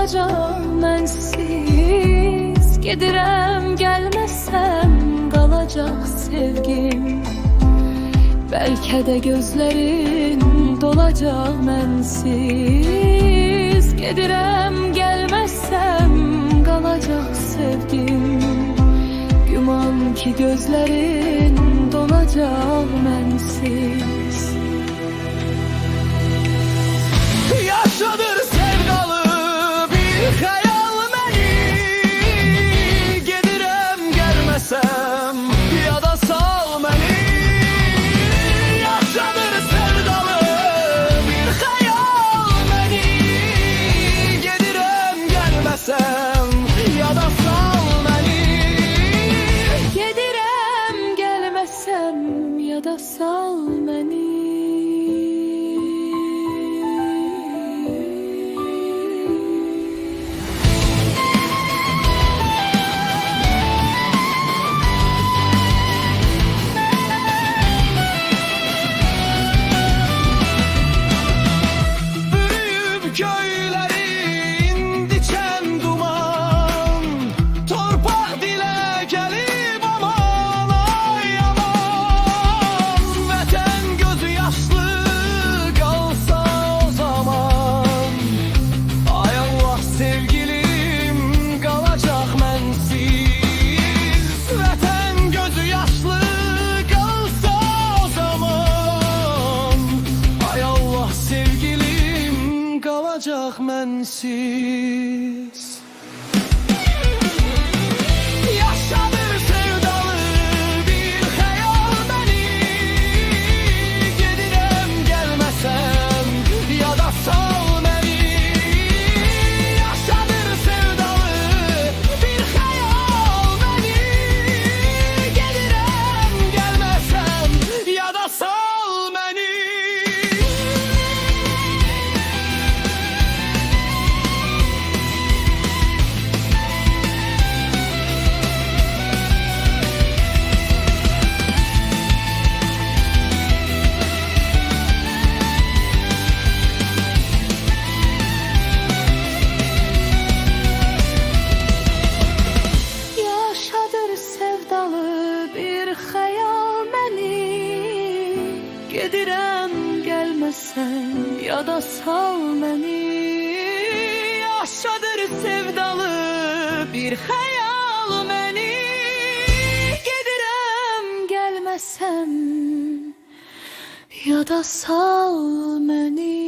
qalacaq mənsiz. Gedirəm, gəlməsəm qalacaq sevgim. Bəlkə də gözlərin dolacaq mənsiz. Gedirəm, gəlməsəm qalacaq sevgim. Güman ki gözlərin dolacaq mənsiz. Yaşadır sevdalı bir hayal məni. Gedirəm, gəlməsəm ya da sal məni. Yaşadır sevdalı bir hayal məni. Gedirəm, gəlməsəm ya da sal məni. Gedirəm, gəlməsəm ya da sal məni. Köyleri indiçen duman, torpaq dilə gəlib aman ay aman. Vətən gözü yaşlı qalsa o zaman, ay Allah sevgilim qalacaq mənsiz. Vətən gözü yaşlı qalsa o zaman, ay Allah sevgilim qalacaq mənsiz. Yaşadır sevdalı bir xəyal məni. Gedirəm, gəlməsəm ya da sal məni. Yaşadır sevdalı bir xəyal məni. Gedirəm, gəlməsəm ya da sal məni. Yaşadır sevdalı bir xəyal məni. Gedirəm, gəlməsən ya da sal məni. Yaşadır sevdalı bir xəyal məni. Gedirəm, gəlməsəm ya da sal məni.